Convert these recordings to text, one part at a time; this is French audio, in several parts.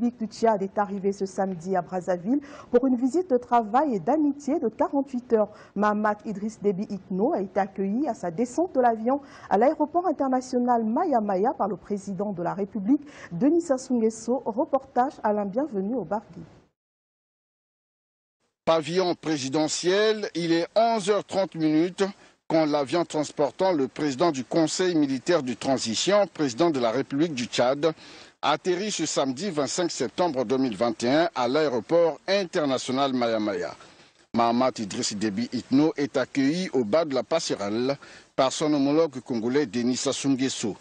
République du Tchad est arrivé ce samedi à Brazzaville pour une visite de travail et d'amitié de 48 heures. Mahamat Idriss Déby Itno a été accueilli à sa descente de l'avion à l'aéroport international Maya Maya par le président de la République, Denis Sassou Nguesso. Reportage Alain Bienvenu au Bargui. Pavillon présidentiel, il est 11h30 quand l'avion transportant le président du Conseil militaire de transition, président de la République du Tchad, atterrit ce samedi 25 septembre 2021 à l'aéroport international Maya Maya. Mahamat Idriss Déby Itno est accueilli au bas de la passerelle par son homologue congolais Denis Sassou Nguesso.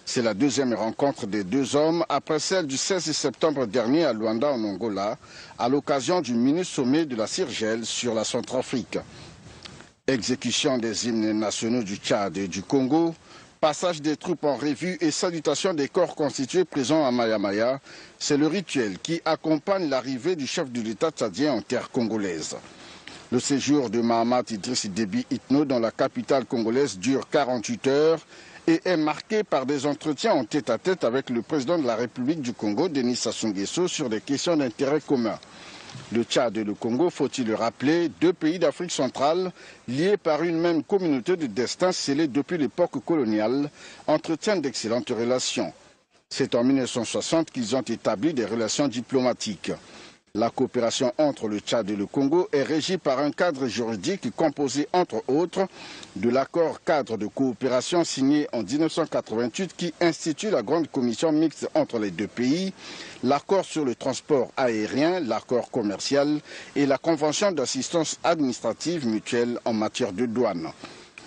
C'est la deuxième rencontre des deux hommes après celle du 16 septembre dernier à Luanda en Angola, à l'occasion du mini-sommet de la CIRGEL sur la Centrafrique. Exécution des hymnes nationaux du Tchad et du Congo, passage des troupes en revue et salutation des corps constitués présents à Maya Maya, c'est le rituel qui accompagne l'arrivée du chef de l'État tchadien en terre congolaise. Le séjour de Mahamat Idriss Déby Itno dans la capitale congolaise dure 48 heures et est marqué par des entretiens en tête-à-tête avec le président de la République du Congo, Denis Sassou Nguesso, sur des questions d'intérêt commun. Le Tchad et le Congo, faut-il le rappeler, deux pays d'Afrique centrale liés par une même communauté de destin scellée depuis l'époque coloniale, entretiennent d'excellentes relations. C'est en 1960 qu'ils ont établi des relations diplomatiques. La coopération entre le Tchad et le Congo est régie par un cadre juridique composé, entre autres, de l'accord cadre de coopération signé en 1988 qui institue la grande commission mixte entre les deux pays, l'accord sur le transport aérien, l'accord commercial et la convention d'assistance administrative mutuelle en matière de douane.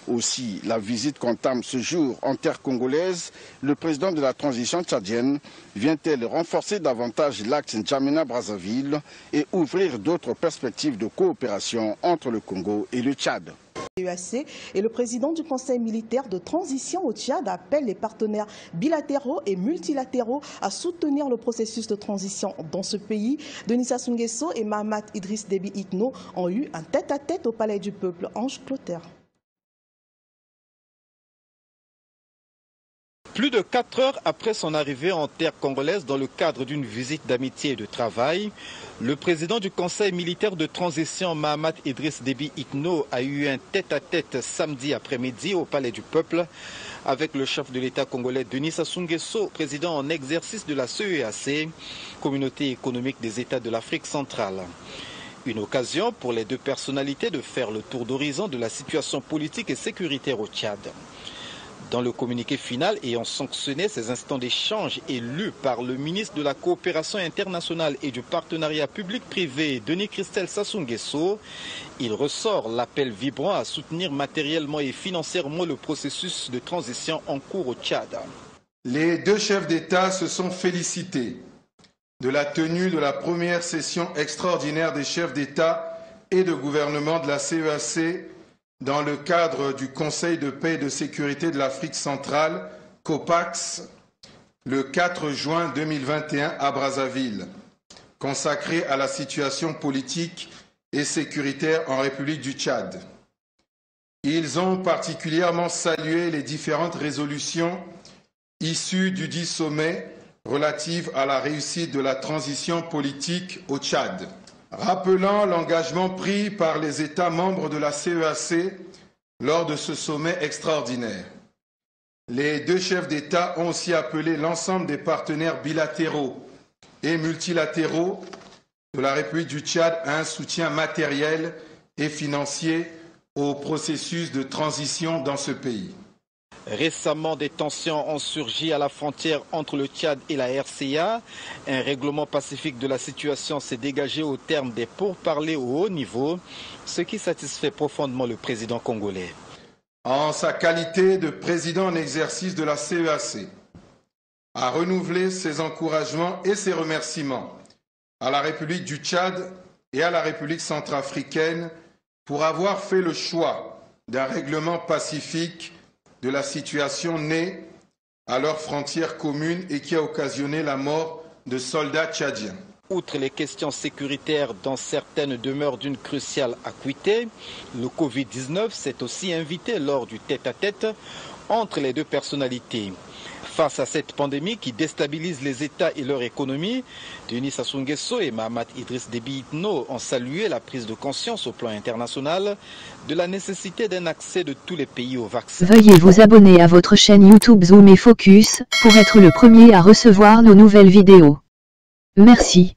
Aussi, la visite qu'entame ce jour en terre congolaise, le président de la transition tchadienne vient-elle renforcer davantage l'axe N'Djamena-Brazzaville et ouvrir d'autres perspectives de coopération entre le Congo et le Tchad. EAC et le président du Conseil militaire de transition au Tchad appelle les partenaires bilatéraux et multilatéraux à soutenir le processus de transition dans ce pays. Denis Sassou Nguesso et Mahamat Idriss Déby Itno ont eu un tête-à-tête au Palais du Peuple. Ange Clotaire. Plus de 4 heures après son arrivée en terre congolaise dans le cadre d'une visite d'amitié et de travail, le président du Conseil militaire de transition Mahamat Idriss Déby Itno a eu un tête-à-tête samedi après-midi au Palais du Peuple avec le chef de l'État congolais Denis Sassou Nguesso, président en exercice de la CEAC, Communauté économique des États de l'Afrique centrale. Une occasion pour les deux personnalités de faire le tour d'horizon de la situation politique et sécuritaire au Tchad. Dans le communiqué final ayant sanctionné ces instants d'échange et lu par le ministre de la Coopération internationale et du partenariat public-privé, Denis Christel Sassou Nguesso, il ressort l'appel vibrant à soutenir matériellement et financièrement le processus de transition en cours au Tchad. Les deux chefs d'État se sont félicités de la tenue de la première session extraordinaire des chefs d'État et de gouvernement de la CEAC dans le cadre du Conseil de paix et de sécurité de l'Afrique centrale, COPAX, le 4 juin 2021 à Brazzaville, consacré à la situation politique et sécuritaire en République du Tchad. Ils ont particulièrement salué les différentes résolutions issues du dit sommet relatives à la réussite de la transition politique au Tchad. Rappelant l'engagement pris par les États membres de la CEAC lors de ce sommet extraordinaire. Les deux chefs d'État ont aussi appelé l'ensemble des partenaires bilatéraux et multilatéraux de la République du Tchad à un soutien matériel et financier au processus de transition dans ce pays. Récemment, des tensions ont surgi à la frontière entre le Tchad et la RCA. Un règlement pacifique de la situation s'est dégagé au terme des pourparlers au haut niveau, ce qui satisfait profondément le président congolais. En sa qualité de président en exercice de la CEAC, a renouvelé ses encouragements et ses remerciements à la République du Tchad et à la République centrafricaine pour avoir fait le choix d'un règlement pacifique de la situation née à leurs frontières communes et qui a occasionné la mort de soldats tchadiens. Outre les questions sécuritaires dans certaines demeures d'une cruciale acuité, le Covid-19 s'est aussi invité lors du tête-à-tête entre les deux personnalités. Face à cette pandémie qui déstabilise les États et leur économie, Denis Sassou Nguesso et Mahamat Idriss Déby Itno ont salué la prise de conscience au plan international de la nécessité d'un accès de tous les pays au vaccin. Veuillez vous abonner à votre chaîne YouTube Zoom et Focus pour être le premier à recevoir nos nouvelles vidéos. Merci.